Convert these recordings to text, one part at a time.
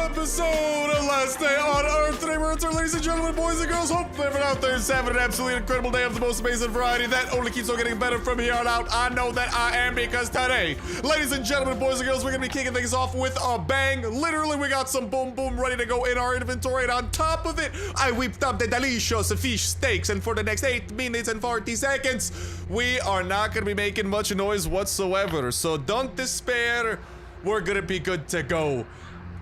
episode of Last Day on Earth. Today we're returning, ladies and gentlemen, boys and girls. Hope everyone out there is having an absolutely incredible day of the most amazing variety that only keeps on getting better from here on out. I know that I am, because today, ladies and gentlemen, boys and girls, we're gonna be kicking things off with a bang. Literally, we got some boom boom ready to go in our inventory, and on top of it, I whipped up the delicious fish steaks, and for the next 8 minutes and 40 seconds, we are not gonna be making much noise whatsoever, so don't despair. We're gonna be good to go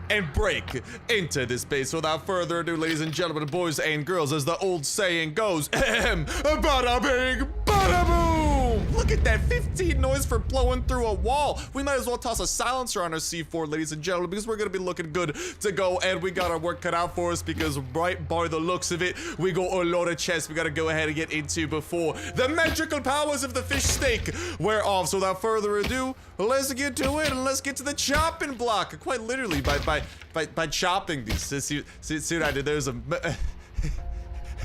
and break into this base. Without further ado, ladies and gentlemen, boys and girls, as the old saying goes, bada bing, bada boom! Look at that 15 noise for blowing through a wall. We might as well toss a silencer on our C4, ladies and gentlemen, because we're gonna be looking good to go, and we got our work cut out for us, because right by the looks of it, we got a lot of chests we gotta go ahead and get into before the magical powers of the fish steak wear off. So without further ado, let's get to it, and let's get to the chopping block. Quite literally, by chopping these. See what I did? There's a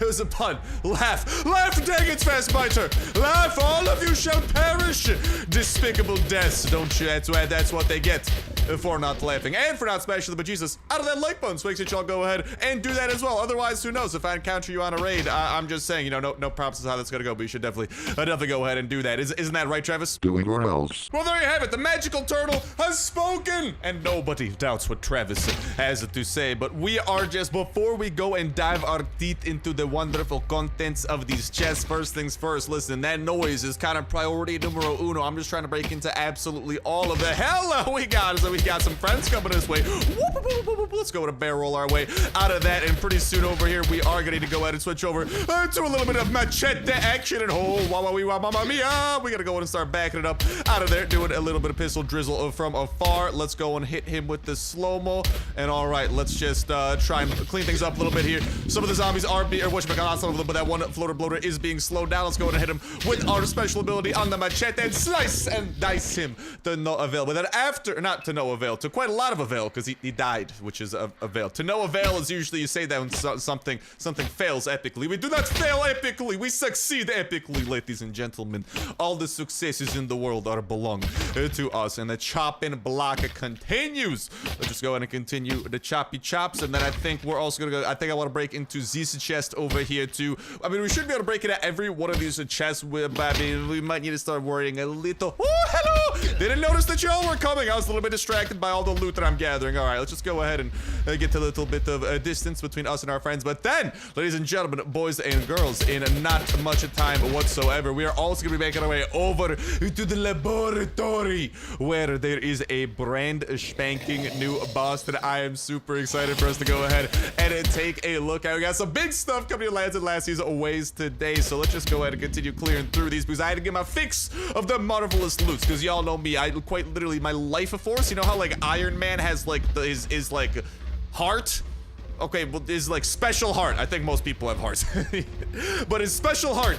it was a pun. Laugh, dang it's fast biter. Laugh, all of you shall perish. Despicable deaths, don't you? That's what they get for not laughing and for not smashing the bejesus out of that like button. So make sure y'all go ahead and do that as well. Otherwise, who knows? If I encounter you on a raid, I'm just saying, you know, no promises how that's gonna go, but you should definitely go ahead and do that. Isn't that right, Travis? Doing or else. Well, there you have it. The magical turtle has spoken, and nobody doubts what Travis has to say. But we are just, before we go and dive our teeth into the wonderful contents of these chests, first things first, listen, that noise is kind of priority numero uno. I'm just trying to break into absolutely all of the hell we got. So we got some friends coming this way. Let's go to barrel roll our way out of that, and pretty soon over here we are going to go ahead and switch over to a little bit of machete action, and oh, mamma mia, we gotta go in and start backing it up out of there, doing a little bit of pistol drizzle from afar. Let's go and hit him with the slow-mo, and all right, let's just try and clean things up a little bit here. Some of the zombies are being, some of them, but that one floater bloater is being slowed down. Let's go and hit him with our special ability on the machete and slice and dice him to no avail. But then after, not to no avail, to quite a lot of avail, because he died, which is avail. To no avail is usually you say that when something fails epically. We do not fail epically, we succeed epically, ladies and gentlemen. All the successes in the world are belong to us, and the chopping block continues. Let's just go ahead and continue the choppy chops, and then I think we're also gonna go, I think I want to break into Z's chest over here too. I mean, we should be able to break it at every one of these chests. I mean, we might need to start worrying a little. Oh, hello! Didn't notice that y'all were coming. I was a little bit distracted by all the loot that I'm gathering. All right, let's just go ahead and get to a little bit of distance between us and our friends. But then, ladies and gentlemen, boys and girls, in not much time whatsoever, we are also gonna be making our way over to the laboratory, where there is a brand spanking new boss that I am super excited for us to go ahead and take a look at. We got some big stuff coming to Lands and Lassies ways today, so let's just go ahead and continue clearing through these, because I had to get my fix of the marvelous loots, because y'all know me, I quite literally, my life force, you know how like Iron Man has like his like heart? Okay, well, his like special heart. I think most people have hearts. But his special heart,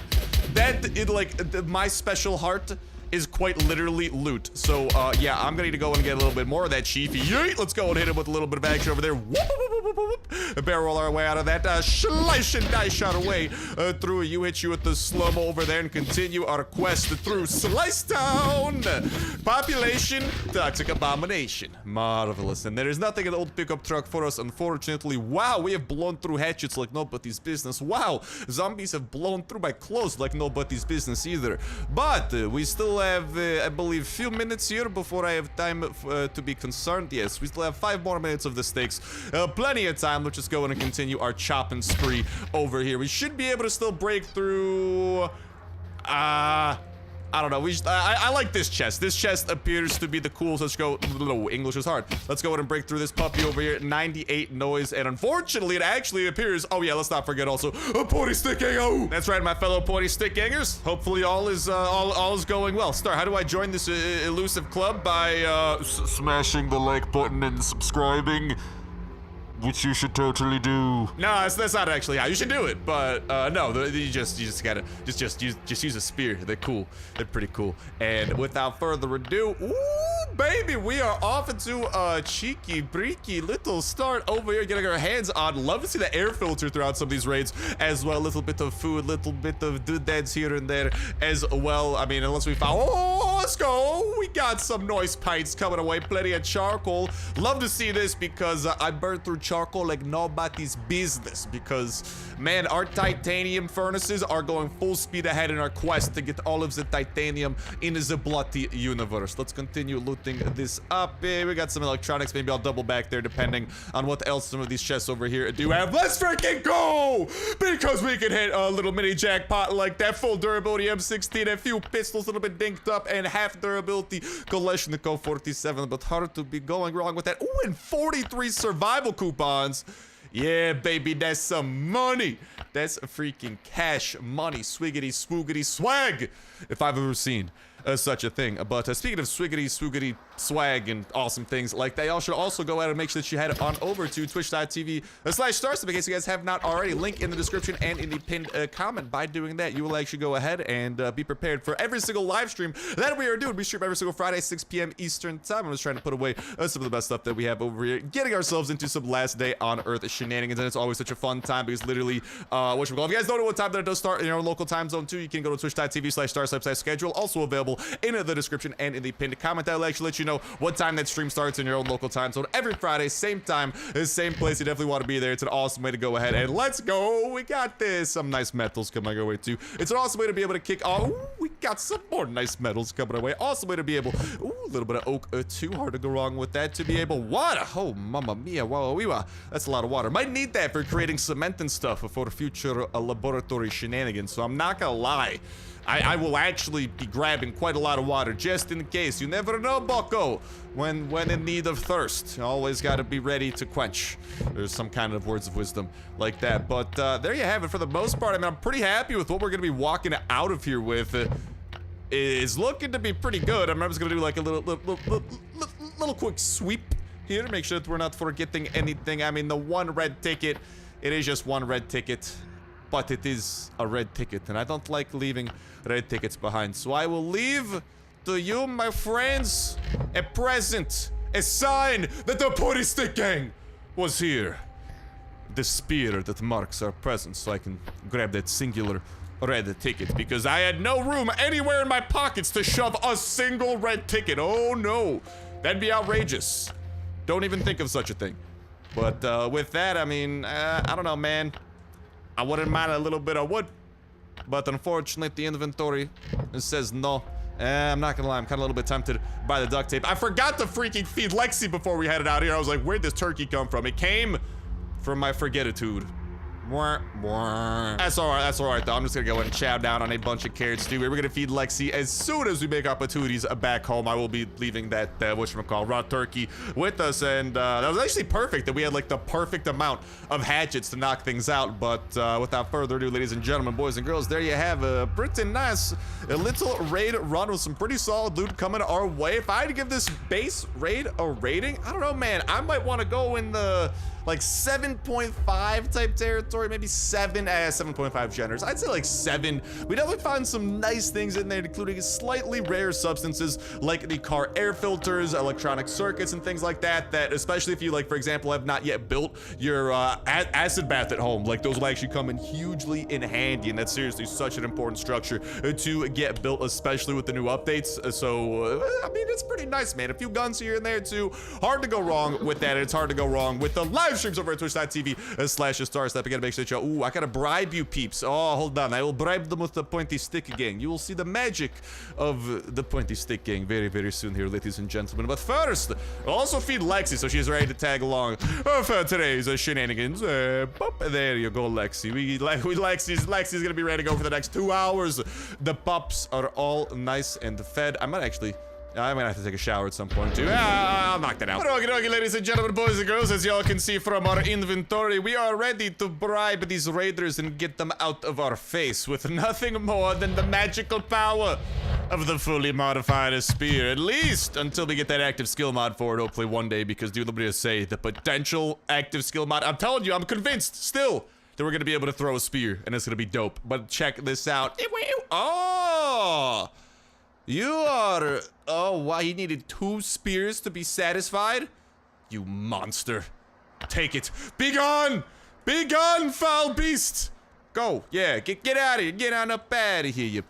my special heart is quite literally loot. So, yeah, I'm gonna need to go and get a little bit more of that chiefy. Yeet! Let's go and hit him with a little bit of action over there. Whoop, whoop, whoop, whoop, whoop. Barrel roll our way out of that. Slice and dice shot away through. You hit you with the slow-mo over there and continue our quest through Slice Town. Population, toxic abomination. Marvelous. And there is nothing in the old pickup truck for us, unfortunately. Wow, we have blown through hatchets like nobody's business. Wow, zombies have blown through my clothes like nobody's business either. But we still have, I believe, few minutes here before I have time to be concerned. Yes, we still have 5 more minutes of the steaks. Plenty of time. Let's just go in and continue our chopping spree over here. We should be able to still break through. I don't know. I like this chest. This chest appears to be the coolest. Let's go. No, English is hard. Let's go ahead and break through this puppy over here. 98 noise, and unfortunately, it actually appears. Oh yeah, let's not forget also a pointy stick ganger. That's right, my fellow pointy stick gangers. Hopefully, all is going well. Star, how do I join this elusive club? By smashing the like button and subscribing. Which you should totally do. No, that's not actually how you should do it. But no, you just gotta use a spear. They're cool. They're pretty cool. And without further ado, ooh, baby, we are off into a cheeky, breaky little start over here, getting our hands on. Love to see the air filter throughout some of these raids as well. A little bit of food, little bit of doodads here and there as well. I mean, unless we found. Oh, let's go. We got some noise pints coming away, plenty of charcoal. Love to see this because I burned through charcoal like nobody's business because, man, our titanium furnaces are going full speed ahead in our quest to get all of the titanium in the bloody universe. Let's continue looting this up. We got some electronics. Maybe I'll double back there depending on what else some of these chests over here do have. Let's freaking go! Because we can hit a little mini jackpot like that. Full durability M16, a few pistols, a little bit dinked up, and half durability Kalashnikov 47. But hard to be going wrong with that. Ooh, and 43 survival coupons. Yeah, baby, that's some money. That's a freaking cash money. Swiggity, swoogity, swag, if I've ever seen such a thing. But speaking of swiggity, swoogity, swag, and awesome things like that, y'all should also go out and make sure that you head on over to twitch.tv/Starsnipe in case you guys have not already. Link in the description and in the pinned comment. By doing that, you will actually go ahead and be prepared for every single live stream that we are doing. We stream every single Friday, 6 p.m. Eastern time. I'm just trying to put away some of the best stuff that we have over here, getting ourselves into some last day on Earth shenanigans, and it's always such a fun time because literally, if you guys don't know what time that it does start in your local time zone too, you can go to twitch.tv/Starsnipe/schedule, also available in the description and in the pinned comment. That will actually let you know what time that stream starts in your own local time zone every Friday, same time, same place. You definitely want to be there. It's an awesome way to go ahead and let's go. We got this. Some nice metals coming our way too. It's an awesome way to be able to kick off. Ooh, we got some more nice metals coming our way. Awesome way to be able. Ooh, a little bit of oak too. Hard to go wrong with that. To be able. Water. Oh, mamma mia. Wow, wow. That's a lot of water. Might need that for creating cement and stuff for future laboratory shenanigans. So I'm not gonna lie. I will actually be grabbing quite a lot of water just in case. You never know, bucko. When in need of thirst, you always got to be ready to quench. There's some kind of words of wisdom like that. But there you have it. For the most part, I mean, I'm pretty happy with what we're going to be walking out of here with. It's looking to be pretty good. I'm just going to do like a little quick sweep here. Make sure that we're not forgetting anything. I mean, the one red ticket, it is just one red ticket. But it is a red ticket, and I don't like leaving red tickets behind. So I will leave to you, my friends, a present, a sign that the Putty Stick Gang was here. The spear that marks our presence, so I can grab that singular red ticket, because I had no room anywhere in my pockets to shove a single red ticket. Oh no, that'd be outrageous. Don't even think of such a thing. But with that, I mean, I don't know, man. I wouldn't mind a little bit of wood, but unfortunately the inventory says no. I'm not gonna lie, I'm kind of a little bit tempted by the duct tape. I forgot to freaking feed Lexi before we headed out here. I was like, where'd this turkey come from? It came from my forgetitude. That's alright though. I'm just gonna go and chow down on a bunch of carrots too. We're gonna feed Lexi as soon as we make our patooties back home. I will be leaving that whatchamacallit, raw turkey with us, and that was actually perfect that we had like the perfect amount of hatchets to knock things out. But without further ado, ladies and gentlemen, boys and girls, there you have a pretty nice little raid run with some pretty solid loot coming our way. If I had to give this base raid a rating, I don't know, man. I might want to go in the like 7.5 type territory, maybe 7.5 generous. I'd say like 7. We definitely found some nice things in there, including slightly rare substances like the car air filters, electronic circuits, and things like that, that especially if you, like, for example, have not yet built your acid bath at home, like those will actually come in hugely in handy, and that's seriously such an important structure to get built, especially with the new updates. So, I mean, it's pretty nice, man. A few guns here and there too. Hard to go wrong with that, and it's hard to go wrong with the live streams over at twitch.tv/Starsnipe. Again, make sure that ooh, I gotta bribe you peeps. Oh, hold on. I will bribe them with the pointy stick gang. You will see the magic of the pointy stick gang very, very soon here, ladies and gentlemen. But first, I'll also feed Lexi so she's ready to tag along for today's shenanigans. There you go, Lexi. Lexi's gonna be ready to go for the next 2 hours. The pups are all nice and fed. I might have to take a shower at some point too. I'll knock that out. Okay, ladies and gentlemen, boys and girls, as y'all can see from our inventory, we are ready to bribe these raiders and get them out of our face with nothing more than the magical power of the fully modified spear. At least until we get that active skill mod for it, hopefully one day, because dude, let me just say, the potential active skill mod, I'm telling you, I'm convinced still that we're gonna be able to throw a spear and it's gonna be dope. But check this out. Oh! You are... Oh, wow, he needed 2 spears to be satisfied? You monster. Take it. Be gone! Be gone, foul beast! Go. Yeah, get out of here. Get on up out of here, you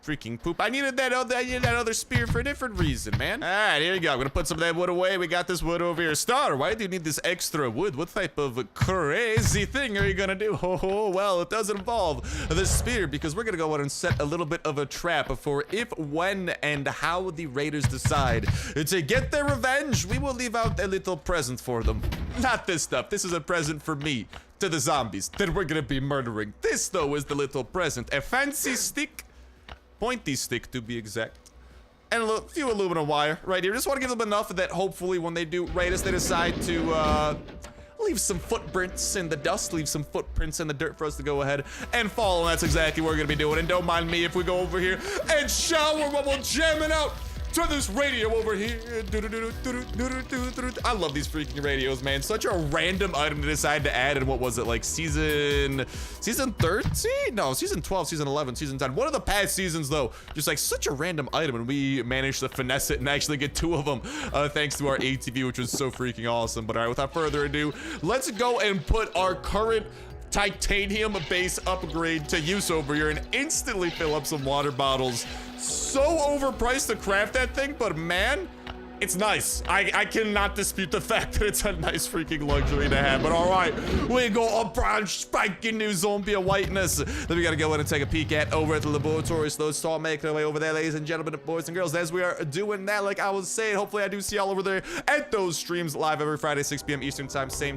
Freaking poop. I needed that other spear for a different reason, man. All right, here you go. I'm gonna put some of that wood away. We got this wood over here. Star, why do you need this extra wood? What type of crazy thing are you gonna do? Oh, well, it does involve the spear because we're gonna go ahead and set a little bit of a trap for if, when, and how the raiders decide to get their revenge. We will leave out a little present for them. Not this stuff. This is a present for me to the zombies that we're gonna be murdering. This, though, is the little present. A fancy stick. Pointy stick, to be exact. And a few aluminum wire right here. Just want to give them enough that hopefully when they do raid us, they decide to leave some footprints in the dust, leave some footprints in the dirt for us to go ahead and follow. And that's exactly what we're going to be doing. And don't mind me if we go over here and shower while we're jamming out to this radio over here. I love these freaking radios, man. Such a random item to decide to add in, what was it, like season 13? No, season 12, season 11, season 10. One of the past seasons, though, just like such a random item, and we managed to finesse it and actually get 2 of them thanks to our ATV, which was so freaking awesome. But all right, without further ado, let's go and put our current titanium base upgrade to use over here and instantly fill up some water bottles. So overpriced to craft that thing, but man, it's nice. I cannot dispute the fact that it's a nice freaking luxury to have. But all right, we go up on spiking new zombie of whiteness. Then we gotta go in and take a peek at over at the laboratory. So let's start making our way over there, ladies and gentlemen, boys and girls. As we are doing that, like I was saying, hopefully I do see y'all over there at those streams live every Friday, 6 p.m. Eastern time, same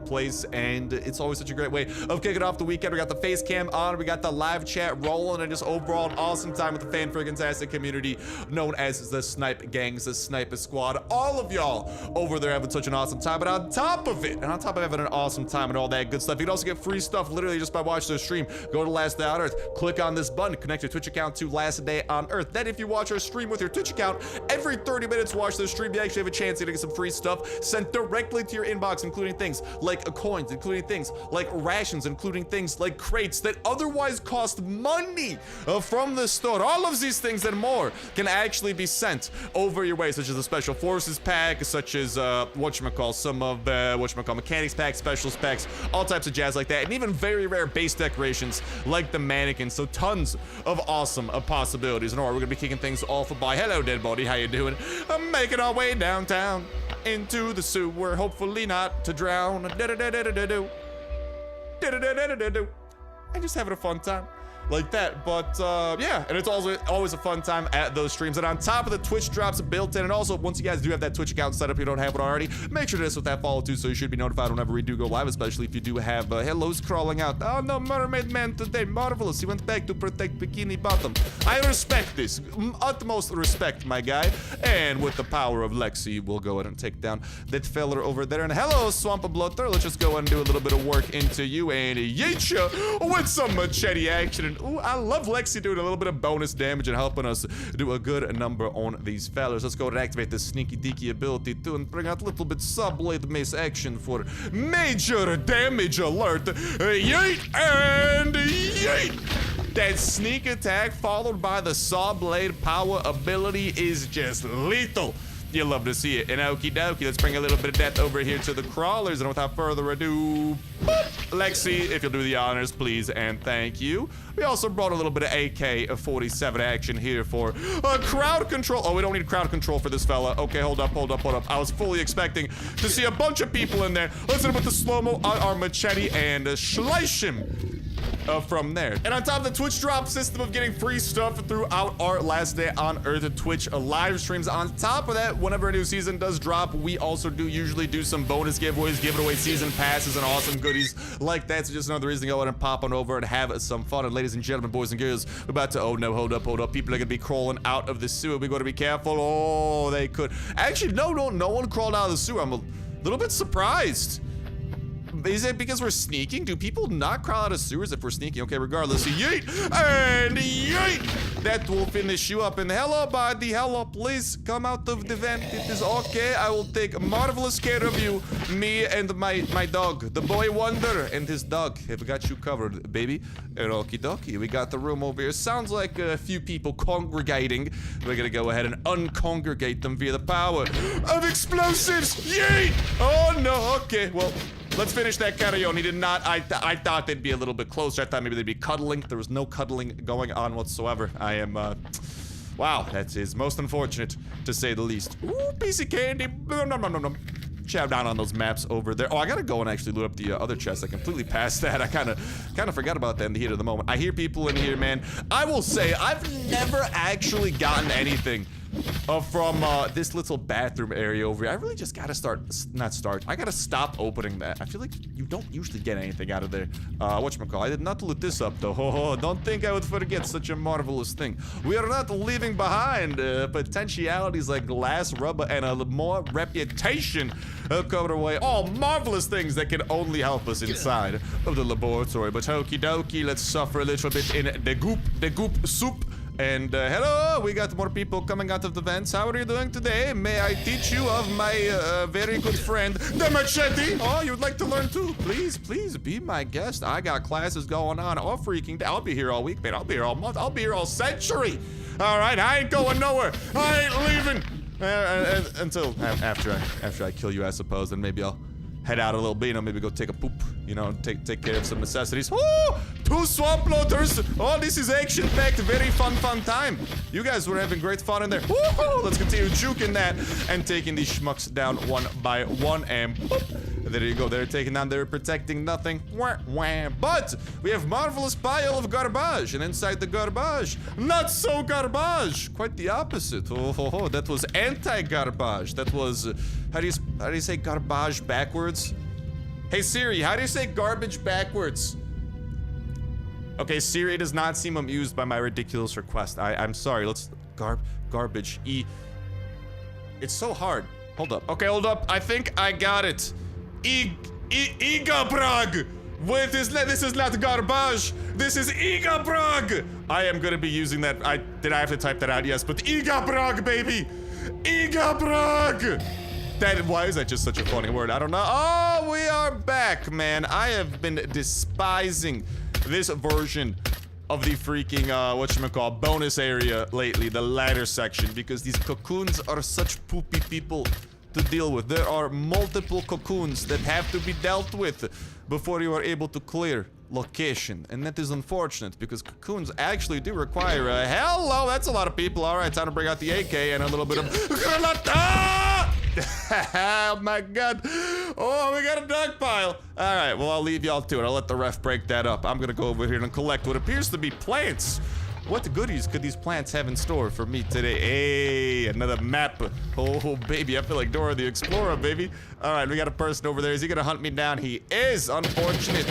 place. And it's always such a great way of kicking off the weekend. We got the face cam on, we got the live chat rolling, and just overall an awesome time with the fan-friggin-tastic community known as the Snipe Gangs, the Snipe Squad. All of y'all over there having such an awesome time. But on top of it, and on top of having an awesome time and all that good stuff, you can also get free stuff literally just by watching the stream. Go to Last Day on Earth, click on this button, connect your Twitch account to Last Day on Earth. Then if you watch our stream with your Twitch account, every 30 minutes watch the stream, you actually have a chance to get some free stuff sent directly to your inbox, including things like coins, including things like rations, including things like crates that otherwise cost money from the store. All of these things and more can actually be sent over your way, such as the Special Forces pack, such as some of mechanics packs, specialist packs, all types of jazz like that, and even very rare base decorations like the mannequins. So tons of awesome possibilities. And all right, we're gonna be kicking things off by hello, dead body, how you doing? I'm making our way downtown into the sewer, hopefully not to drown. I'm just having a fun time like that. But yeah, and it's also always a fun time at those streams. And on top of the Twitch drops built in, and also once you guys do have that Twitch account set up, you don't have it already, make sure to hit that follow too, so you should be notified whenever we do go live, especially if you do have hellos crawling out. Oh no, mermaid man today, marvelous, he went back to protect bikini bottom. I respect this, utmost respect, my guy. And with the power of Lexi, we'll go ahead and take down that feller over there. And hello, Swamp Bloater, let's just go ahead and do a little bit of work into you and yeet ya with some machete action. And ooh, I love Lexi doing a little bit of bonus damage and helping us do a good number on these fellas. Let's go ahead and activate this sneaky deaky ability too and bring out a little bit sub-blade mace action for major damage alert. Yeet and yeet! That sneak attack followed by the saw blade power ability is just lethal. You love to see it. And okie dokie, let's bring a little bit of death over here to the crawlers. And without further ado, boop, Lexi, if you'll do the honors, please, and thank you. We also brought a little bit of AK-47 action here for crowd control. Oh, we don't need crowd control for this fella. Okay, hold up. I was fully expecting to see a bunch of people in there. Let's hit him with the slow-mo on our machete and slice him. From there. And on top of the Twitch drop system of getting free stuff throughout our Last Day on Earth Twitch live streams, on top of that, whenever a new season does drop, we also do usually do some bonus giveaways, giving away season passes and awesome goodies like that. So just another reason to go ahead and pop on over and have some fun. And ladies and gentlemen, boys and girls, we're about to, oh no, hold up. People are gonna be crawling out of the sewer. We gotta be careful. Oh, they could. Actually, no one crawled out of the sewer. I'm a little bit surprised. Is it because we're sneaking? Do people not crawl out of sewers if we're sneaking? Okay, regardless, yeet and yeet. That will finish you up. And hello, buddy. Hello, please come out of the vent. It is okay. I will take marvelous care of you. Me and my dog, the boy wonder, and his dog have got you covered, baby. And okie dokie, we got the room over here. Sounds like a few people congregating. We're gonna go ahead and uncongregate them via the power of explosives. Yeet! Oh no. Okay, well. Let's finish that carillon. He did not. I thought they'd be a little bit closer. I thought maybe they'd be cuddling. There was no cuddling going on whatsoever. I am, wow, that is most unfortunate, to say the least. Ooh, piece of candy. Nom, nom, nom, nom, nom. Chow down on those maps over there. Oh, I gotta go and actually loot up the other chest. I completely passed that. I kind of forgot about that in the heat of the moment. I hear people in here, man. I will say, I've never actually gotten anything from this little bathroom area over here. I really just gotta I gotta stop opening that. I feel like you don't usually get anything out of there. Whatchamacall, I did not loot this up though. Oh, don't think I would forget such a marvelous thing. We are not leaving behind potentialities like glass, rubber, and a more reputation covered away all marvelous things that can only help us inside of the laboratory. But okie dokie, let's suffer a little bit in the goop soup. And hello, we got more people coming out of the vents. How are you doing today? May I teach you of my very good friend, the machete? Oh, you'd like to learn too? Please, please be my guest. I got classes going on all freaking day. I'll be here all week, man. I'll be here all month. I'll be here all century. All right, I ain't going nowhere. I ain't leaving until after I kill you, I suppose. Then maybe I'll head out a little bit, you know, maybe go take a poop, you know, take care of some necessities. Woo! 2 swamp loaders! Oh, this is action-packed, very fun time. You guys were having great fun in there. Woohoo! Let's continue juking that and taking these schmucks down one by one, and boop. There you go, they're taking down, they're protecting nothing. Wah, wah. But we have marvelous pile of garbage, and inside the garbage, not so garbage. Quite the opposite. Oh, that was anti-garbage. That was, how do you say garbage backwards? Hey Siri, how do you say garbage backwards? Okay, Siri does not seem amused by my ridiculous request. I'm sorry, let's, garbage, it's so hard. Hold up, okay, hold up, I think I got it. Igabrag! Wait, this is not garbage. This is Igabrag! I am gonna be using that. Did I have to type that out? Yes, but Igabrag, baby! Igabrag! Why is that just such a funny word? I don't know. Oh, we are back, man. I have been despising this version of the freaking, whatchamacall, bonus area lately, the ladder section, because these cocoons are such poopy people to deal with. There are multiple cocoons that have to be dealt with before you are able to clear location, and that is unfortunate because cocoons actually do require a hello. That's a lot of people. All right, time to bring out the AK and a little bit of oh my god. Oh, we got a dog pile. All right, well, I'll leave y'all to it. I'll let the ref break that up. I'm gonna go over here and collect what appears to be plants. What goodies could these plants have in store for me today? Hey, another map. Oh, baby, I feel like Dora the Explorer, baby. All right, we got a person over there. Is he gonna hunt me down? He is. Unfortunate.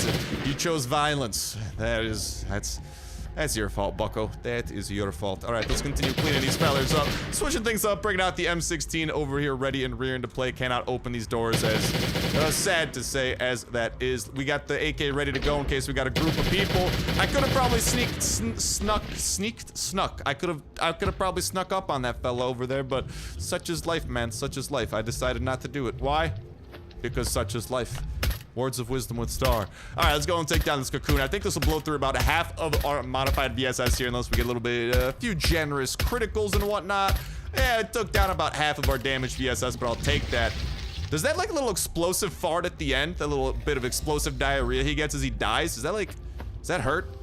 You chose violence. That's your fault, bucko. That is your fault. All right, let's continue cleaning these fellers up. Switching things up, bringing out the M16 over here, ready and rearing to play. Cannot open these doors as sad to say as that is. We got the AK ready to go in case we got a group of people. I could have probably snuck. I could have probably snuck up on that fella over there, but such is life, man. Such is life. I decided not to do it. Why? Because such is life. Words of wisdom with Star. All right, let's go and take down this cocoon. I think this will blow through about half of our modified VSS here, unless we get a little bit, a few generous criticals and whatnot. Yeah, it took down about half of our damage VSS, but I'll take that. Does that like a little explosive fart at the end? That little bit of explosive diarrhea he gets as he dies? Does that hurt?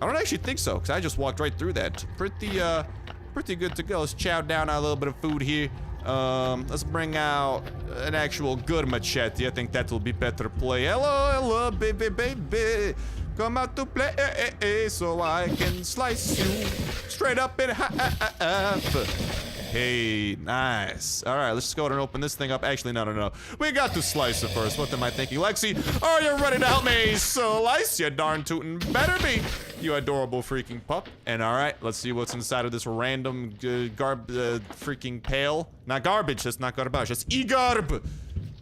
I don't actually think so, because I just walked right through that. Pretty good to go. Let's chow down on a little bit of food here. Let's bring out an actual good machete. I think that will be better play. Hello, baby. Come out to play so I can slice you straight up in half. Hey, nice. All right, let's just go ahead and open this thing up. Actually, no. We got to slice it first. What am I thinking? Lexi, are you ready to help me slice? You darn tootin' better be, you adorable freaking pup. And all right, let's see what's inside of this random freaking pail. Not garbage. That's not garbage. That's e-garb.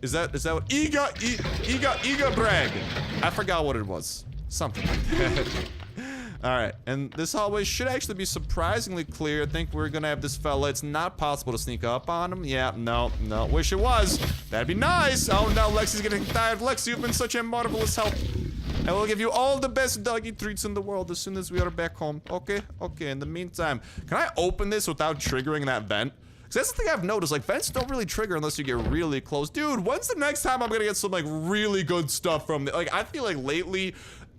Is that what? Ega brag. I forgot what it was. Something like that. All right, and this hallway should actually be surprisingly clear. I think we're gonna have this fella. It's not possible to sneak up on him. Yeah, no. Wish it was. That'd be nice. Oh no, Lexi's getting tired. Lexi, you've been such a marvelous help. I will give you all the best doggy treats in the world as soon as we are back home. Okay. In the meantime, can I open this without triggering that vent? So that's the thing I've noticed, like, vents don't really trigger unless you get really close. Dude, when's the next time I'm gonna get some, like, really good stuff from the, like, I feel like lately,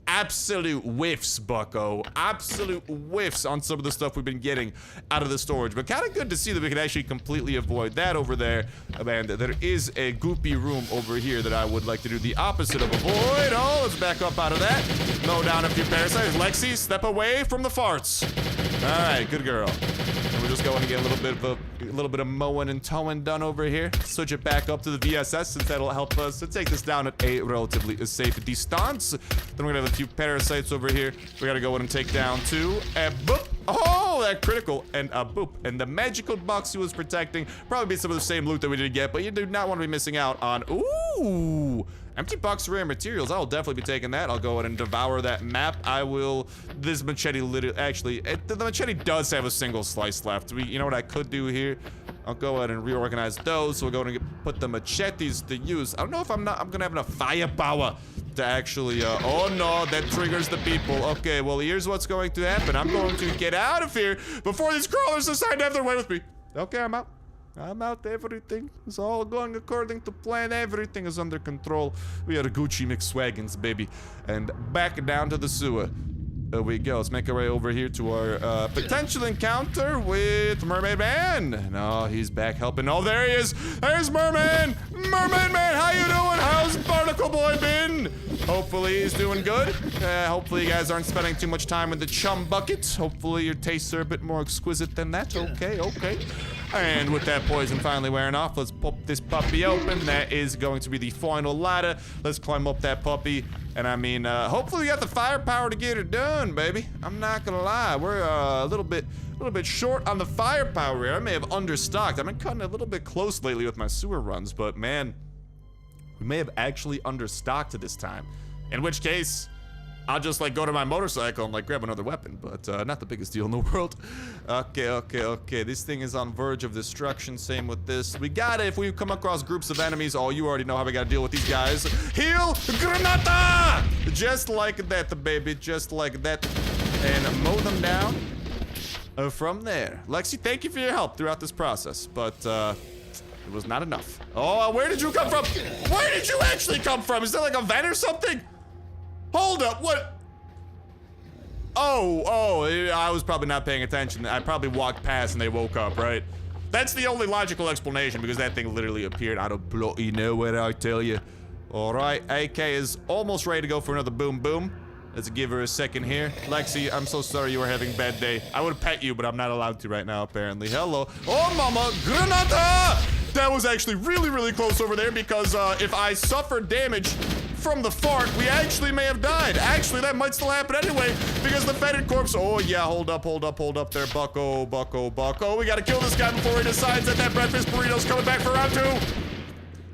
absolute whiffs, bucko. Absolute whiffs on some of the stuff we've been getting out of the storage. But kind of good to see that we can actually completely avoid that over there. And there is a goopy room over here that I would like to do the opposite of avoid. Oh, let's back up out of that. Mow down a few parasites. Lexi, step away from the farts. All right, good girl. And we're just going to get a little bit of mowing and towing done over here. Switch it back up to the VSS since that'll help us to take this down at a relatively safe distance. Then we're gonna have a few parasites over here. We gotta go in and take down two. And boop. Oh, that critical. And a boop. And the magical box he was protecting. Probably be some of the same loot that we did get, but you do not want to be missing out on. Ooh. Empty box of rare materials. I'll definitely be taking that. I'll go ahead and devour that map. I will. This machete literally. Actually, the machete does have a single slice left. You know what I could do here? I'll go ahead and reorganize those. So we're going to put the machetes to use. I don't know if I'm gonna have enough firepower to actually. Oh no, that triggers the people. Okay, well here's what's going to happen. I'm going to get out of here before these crawlers decide to have their way with me. Okay, I'm out. I'm out. Everything is all going according to plan. Everything is under control. We are Gucci McSwaggins, baby. And back down to the sewer. There we go. Let's make our way over here to our potential encounter with Mermaid Man. No, he's back helping. Oh, there he is. There's Merman. Mermaid Man, how you doing? How's Barnacle Boy been? Hopefully he's doing good. Hopefully you guys aren't spending too much time in the chum buckets. Hopefully your tastes are a bit more exquisite than that. Okay, okay. And with that poison finally wearing off, let's pop this puppy open. That is going to be the final ladder. Let's climb up that puppy. And I mean, hopefully we got the firepower to get it done, baby. I'm not gonna lie, we're a little bit short on the firepower here. I may have understocked. I've been cutting a little bit close lately with my sewer runs, but man, we may have actually understocked this time. In which case, I'll just like go to my motorcycle and like grab another weapon, but not the biggest deal in the world. Okay. This thing is on verge of destruction. Same with this. We gotta, if we come across groups of enemies, oh, you already know how we gotta deal with these guys. Heal Granata! Just like that, baby. Just like that. And mow them down from there. Lexi, thank you for your help throughout this process, but it was not enough. Oh, where did you come from? Where did you actually come from? Is there like a vent or something? Hold up, what? Oh, I was probably not paying attention. I probably walked past and they woke up, right? That's the only logical explanation because that thing literally appeared out of bloody nowhere, I tell you. All right, AK is almost ready to go for another boom boom. Let's give her a second here. Lexi, I'm so sorry you were having a bad day. I would pet you, but I'm not allowed to right now, apparently. Hello. Oh, mama, Granata! That was actually really, really close over there because if I suffered damage from the fart, we actually may have died. Actually, that might still happen anyway because the fetid corpse. Oh yeah, hold up there, bucko. We gotta kill this guy before he decides that breakfast burrito's coming back for round 2.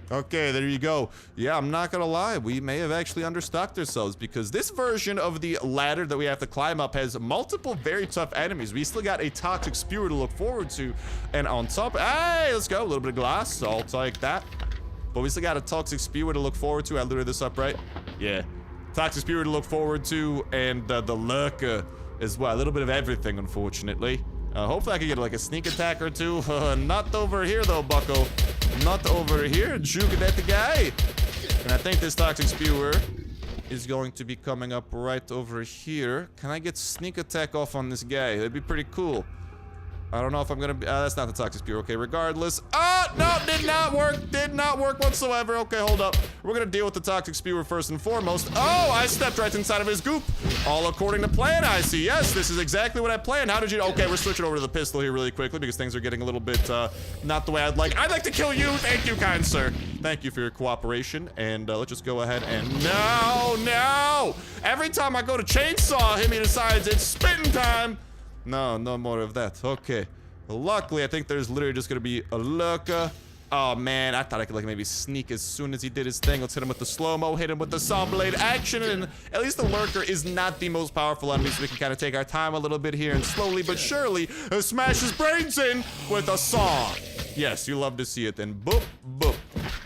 Okay, there you go. Yeah, I'm not gonna lie, we may have actually understocked ourselves because this version of the ladder that we have to climb up has multiple very tough enemies. We still got a toxic spewer to look forward to, and on top, hey, let's go, a little bit of glass, I'll take that. But we still got a toxic spewer to look forward to. I looted this up, right? Yeah. Toxic spewer to look forward to, and the lurker as well. A little bit of everything, unfortunately. Hopefully I can get like a sneak attack or two. Not over here though, bucko. Not over here. Juke at the guy. And I think this toxic spewer is going to be coming up right over here. Can I get sneak attack off on this guy? That'd be pretty cool. I don't know if I'm gonna be, that's not the toxic spear. Okay, regardless. No, did not work. Did not work whatsoever. Okay, hold up. We're gonna deal with the toxic spewer first and foremost. Oh, I stepped right inside of his goop. All according to plan, I see. Yes, this is exactly what I planned. How did you, okay, we're switching over to the pistol here really quickly because things are getting a little bit, not the way I'd like. I'd like to kill you. Thank you, kind sir. Thank you for your cooperation. And let's just go ahead and, no. Every time I go to chainsaw him, he decides it's spitting time. No more of that. Okay. Luckily, I think there's literally just gonna be a lurker. Oh man, I thought I could like maybe sneak as soon as he did his thing. Let's hit him with the slow-mo, hit him with the saw blade action, and at least the lurker is not the most powerful enemy, so we can kind of take our time a little bit here and slowly but surely smash his brains in with a saw. Yes, you love to see it. And boop, boop.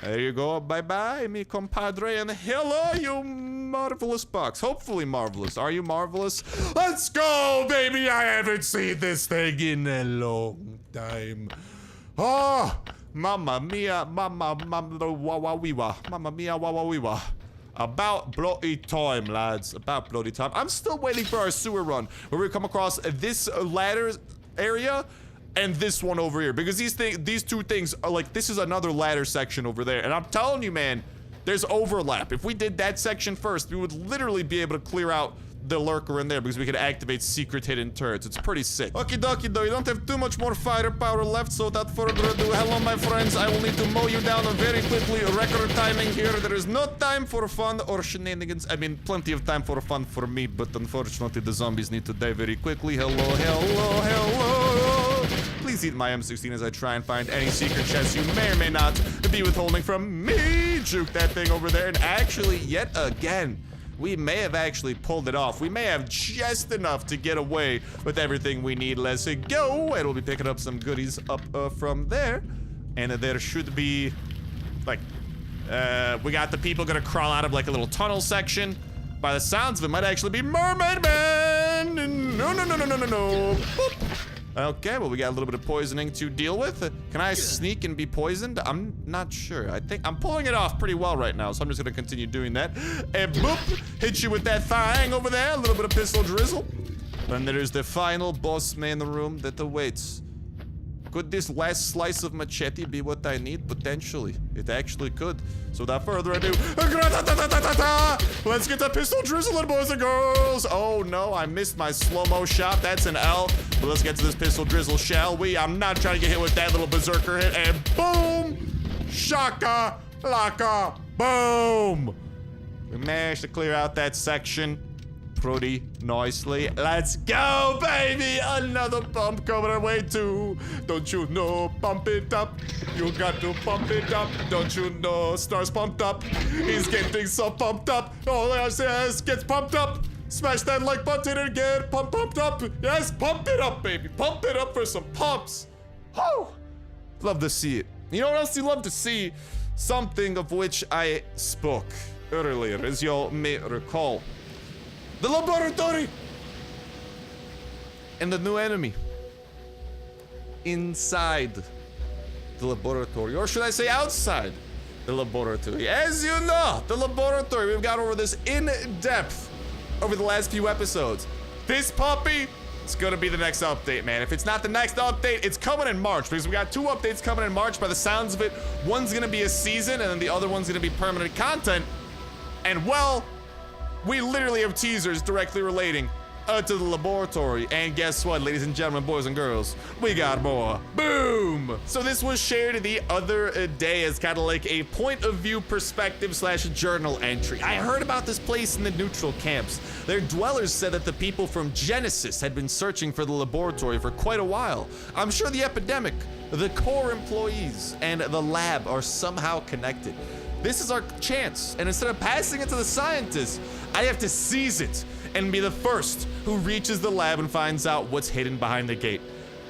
There you go. Bye-bye, mi compadre. And hello, you marvelous box. Hopefully marvelous. Are you marvelous? Let's go, baby. I haven't seen this thing in a long time. Oh, mamma mia, mamma wawa wiwa, mamma mia wawa wiwa. About bloody time, lads. About bloody time. I'm still waiting for our sewer run where we come across this ladder area and this one over here, because these two things are like, this is another ladder section over there, and I'm telling you, man, there's overlap. If we did that section first, we would literally be able to clear out the lurker in there because we could activate secret hidden turrets. It's pretty sick. Okie dokie though, you don't have too much more firepower left, so without further ado, hello my friends, I will need to mow you down very quickly. Record timing here. There is no time for fun or shenanigans. I mean, plenty of time for fun for me, but unfortunately the zombies need to die very quickly. Hello. Please eat my M16 as I try and find any secret chests you may or may not be withholding from me. Juke that thing over there, and actually, yet again, we may have actually pulled it off. We may have just enough to get away with everything we need. Let's go. And we'll be picking up some goodies up from there. And there should be, like, we got the people gonna crawl out of like a little tunnel section. By the sounds of it, might actually be Mermaid Man. No. Boop. Okay, well, we got a little bit of poisoning to deal with. Can I sneak and be poisoned? I'm not sure. I think I'm pulling it off pretty well right now, so I'm just gonna continue doing that. And boop, hit you with that thing over there. A little bit of pistol drizzle. Then there's the final boss man in the room that awaits. Could this last slice of machete be what I need? Potentially. It actually could. So without further ado, let's get the pistol drizzling, boys and girls. Oh no, I missed my slow-mo shot. That's an L. But let's get to this pistol drizzle, shall we? I'm not trying to get hit with that little berserker hit. And boom! Shaka, laka, boom! We managed to clear out that section pretty nicely. Let's go, baby! Another pump coming our way too. Don't you know? Pump it up. You got to pump it up. Don't you know? Stars pumped up. He's getting so pumped up. Oh, yes, gets pumped up. Smash that like button and get pumped up. Yes, pump it up, baby. Pump it up for some pumps. Oh, love to see it. You know what else you love to see? Something of which I spoke earlier, as y'all may recall. The laboratory! And the new enemy. Inside the laboratory. Or should I say outside the laboratory? As you know, the laboratory, we've got over this in depth over the last few episodes. This puppy, it's gonna be the next update, man. If it's not the next update, it's coming in March, because we got 2 updates coming in March by the sounds of it. One's gonna be a season, and then the other one's gonna be permanent content. And well, we literally have teasers directly relating to the laboratory. And guess what, ladies and gentlemen, boys and girls? We got more. Boom! So this was shared the other day as kind of like a point of view perspective / journal entry. I heard about this place in the neutral camps. Their dwellers said that the people from Genesis had been searching for the laboratory for quite a while. I'm sure the epidemic, the core employees, and the lab are somehow connected. This is our chance, and instead of passing it to the scientists, I have to seize it and be the first who reaches the lab and finds out what's hidden behind the gate.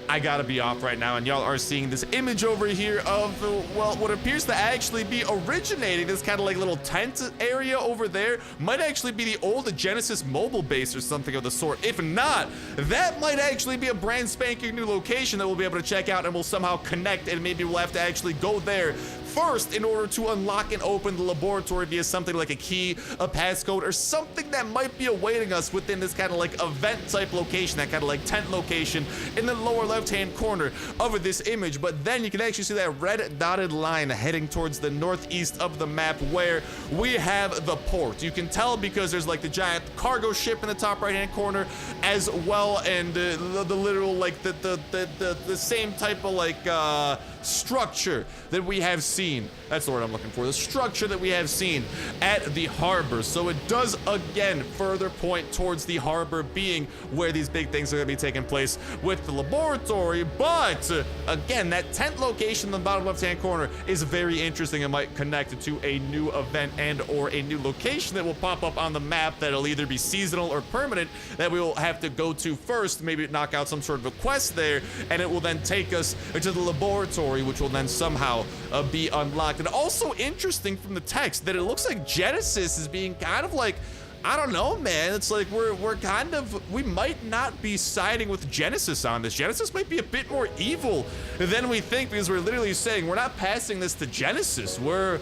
I gotta be off right now, and y'all are seeing this image over here of, well, what appears to actually be originating this kind of like little tent area over there. Might actually be the old Genesis mobile base or something of the sort. If not, that might actually be a brand spanking new location that we'll be able to check out and we'll somehow connect, and maybe we'll have to actually go there first in order to unlock and open the laboratory via something like a key, a passcode, or something that might be awaiting us within this kind of like event type location, that kind of like tent location in the lower left-hand corner of this image. But then you can actually see that red dotted line heading towards the northeast of the map where we have the port. You can tell because there's like the giant cargo ship in the top right-hand corner as well, and the literal like the same type of like structure that we have seen. That's the word I'm looking for. The structure that we have seen at the harbor. So it does again further point towards the harbor being where these big things are going to be taking place with the laboratory. But again, that tent location in the bottom left-hand corner is very interesting and might connect to a new event and or a new location that will pop up on the map that'll either be seasonal or permanent that we will have to go to first, maybe knock out some sort of a quest there, and it will then take us to the laboratory, which will then somehow be unlocked. And also interesting from the text that it looks like Genesis is being kind of like I don't know, man. It's like we're kind of, we might not be siding with Genesis on this. Genesis might be a bit more evil than we think, because we're literally saying we're not passing this to Genesis. We're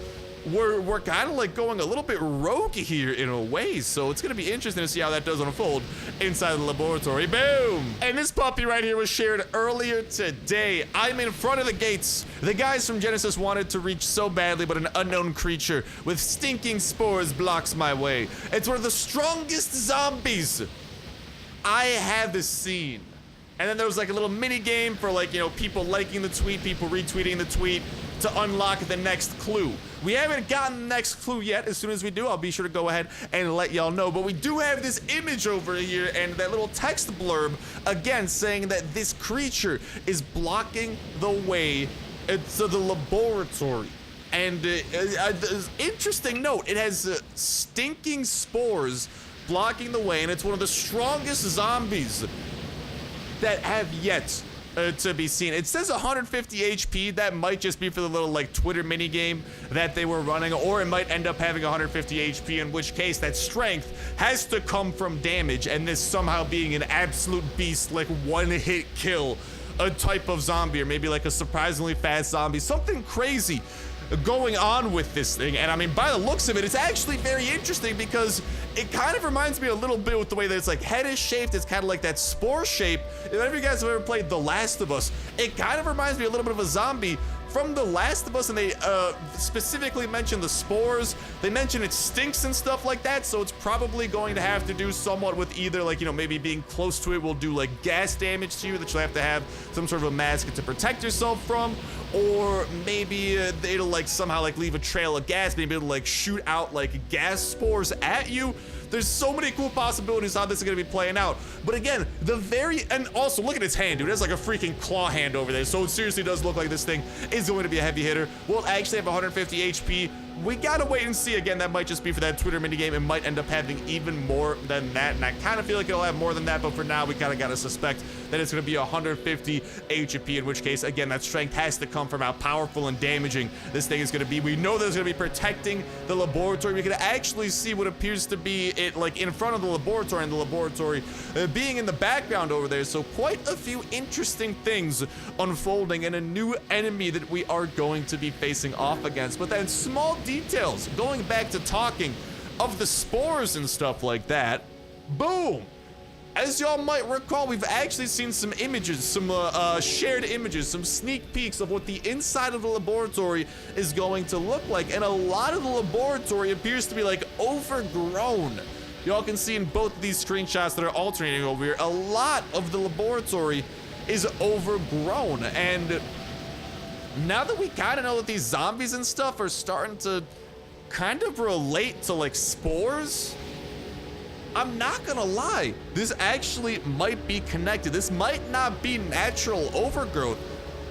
kind of like going a little bit rogue here in a way, so it's gonna be interesting to see how that does unfold inside the laboratory. Boom! And this puppy right here was shared earlier today. I'm in front of the gates. The guys from Genesis wanted to reach so badly, but an unknown creature with stinking spores blocks my way. It's one of the strongest zombies I have seen. And then there was like a little mini game for, like, you know, people liking the tweet, people retweeting the tweet to unlock the next clue. We haven't gotten the next clue yet. As soon as we do, I'll be sure to go ahead and let y'all know. But we do have this image over here and that little text blurb, again, saying that this creature is blocking the way to the laboratory. And interesting note, it has stinking spores blocking the way, and it's one of the strongest zombies that have yet to be seen. It says 150 HP. That might just be for the little like Twitter mini game that they were running, or it might end up having 150 HP, in which case that strength has to come from damage, and this somehow being an absolute beast, like one-hit kill, a type of zombie, or maybe like a surprisingly fast zombie, something crazy going on with this thing. And I mean, by the looks of it, it's actually very interesting, because it kind of reminds me a little bit with the way that it's like head is shaped. It's kind of like that spore shape. If any of you guys have ever played The Last of Us, it kind of reminds me a little bit of a zombie from The Last of Us, and they specifically mention the spores. They mention it stinks and stuff like that, so it's probably going to have to do somewhat with either, like, you know, maybe being close to it will do like gas damage to you that you'll have to have some sort of a mask to protect yourself from, or maybe it'll like somehow like leave a trail of gas. Maybe it'll like shoot out like gas spores at you. There's so many cool possibilities how this is gonna be playing out. But again, and also look at its hand, dude. It has like a freaking claw hand over there. So it seriously does look like this thing is going to be a heavy hitter. We'll actually have 150 HP. We gotta wait and see. Again, that might just be for that Twitter minigame. It might end up having even more than that, and I kind of feel like it'll have more than that, but for now, we kind of gotta suspect that it's gonna be 150 HP, in which case, again, that strength has to come from how powerful and damaging this thing is gonna be. We know that it's gonna be protecting the laboratory. We can actually see what appears to be it like in front of the laboratory, and the laboratory being in the background over there. So quite a few interesting things unfolding, and a new enemy that we are going to be facing off against. But then small details, going back to talking of the spores and stuff like that, boom! As y'all might recall, we've actually seen some images, some shared images, some sneak peeks of what the inside of the laboratory is going to look like, and a lot of the laboratory appears to be like overgrown. Y'all can see in both of these screenshots that are alternating over here, a lot of the laboratory is overgrown, and now that we kind of know that these zombies and stuff are starting to kind of relate to like spores, I'm not gonna lie, this actually might be connected. This might not be natural overgrowth.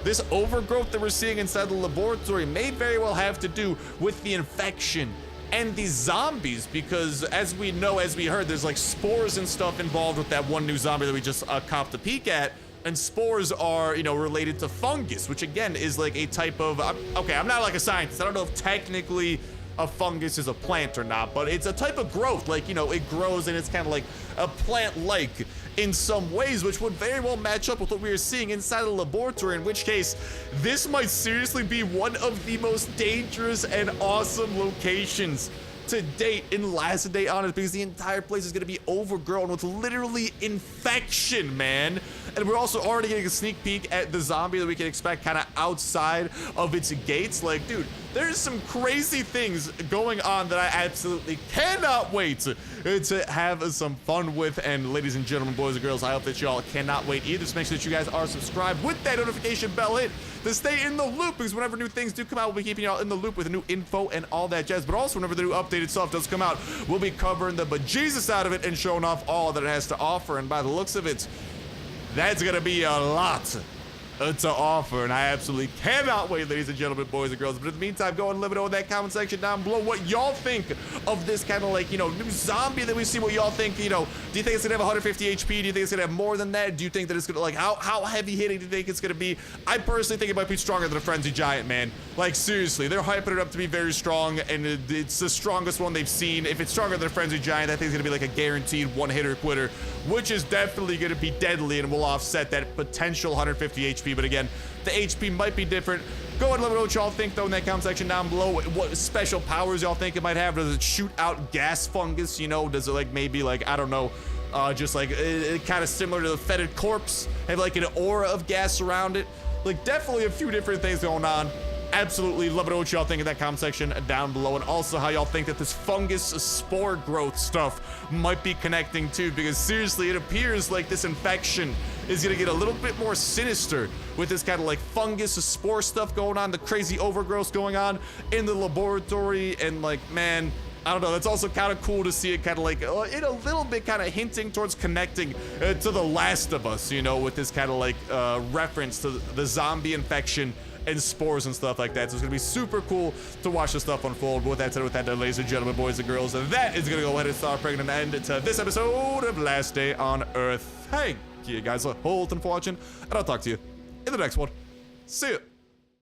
This overgrowth that we're seeing inside the laboratory may very well have to do with the infection and these zombies, because as we know, as we heard, there's like spores and stuff involved with that one new zombie that we just copped a peek at. And spores are, you know, related to fungus, which again is like a type of, okay, I'm not like a scientist. I don't know if technically a fungus is a plant or not, but it's a type of growth. Like, you know, it grows and it's kind of like a plant-like in some ways, which would very well match up with what we are seeing inside the laboratory, in which case this might seriously be one of the most dangerous and awesome locations to date in Last Day on It, because the entire place is going to be overgrown with literally infection, man. And we're also already getting a sneak peek at the zombie that we can expect kind of outside of its gates. Like, dude, there's some crazy things going on that I absolutely cannot wait to have some fun with. And ladies and gentlemen, boys and girls, I hope that y'all cannot wait either. So make sure that you guys are subscribed with that notification bell hit to stay in the loop, because whenever new things do come out, we'll be keeping y'all in the loop with new info and all that jazz. But also whenever the new updated stuff does come out, we'll be covering the bejesus out of it and showing off all that it has to offer. And by the looks of it, that's gonna be a lot to offer, and I absolutely cannot wait, ladies and gentlemen, boys and girls. But in the meantime, go and let me know in that comment section down below what y'all think of this kind of like, you know, new zombie that we see. What y'all think, you know, do you think it's gonna have 150 HP? Do you think it's gonna have more than that? Do you think that it's gonna, like, how heavy hitting do you think it's gonna be? I personally think it might be stronger than a Frenzy Giant, man. Like, seriously, they're hyping it up to be very strong, and it's the strongest one they've seen. If it's stronger than a Frenzy Giant, I think it's gonna be like a guaranteed one-hitter quitter, which is definitely gonna be deadly and will offset that potential 150 HP. But again, the HP might be different. Go ahead and let me know what y'all think, though, in that comment section down below. What special powers y'all think it might have? Does it shoot out gas fungus? You know, does it, like, maybe, like, I don't know, just like kind of similar to the fetid corpse, have like an aura of gas around it? Like, definitely a few different things going on. Absolutely let me know what y'all think in that comment section down below, and also how y'all think that this fungus spore growth stuff might be connecting too, because seriously, it appears like this infection is gonna get a little bit more sinister with this kind of like fungus spore stuff going on, the crazy overgrowth going on in the laboratory. And like, man, I don't know, that's also kind of cool to see it kind of like in a little bit kind of hinting towards connecting to The Last of Us, you know, with this kind of like reference to the zombie infection and spores and stuff like that. So it's gonna be super cool to watch this stuff unfold. But with that said, ladies and gentlemen, boys and girls, that is gonna go ahead and start bringing an end to this episode of Last Day on Earth. Thank you guys a whole ton for watching, and I'll talk to you in the next one. See ya.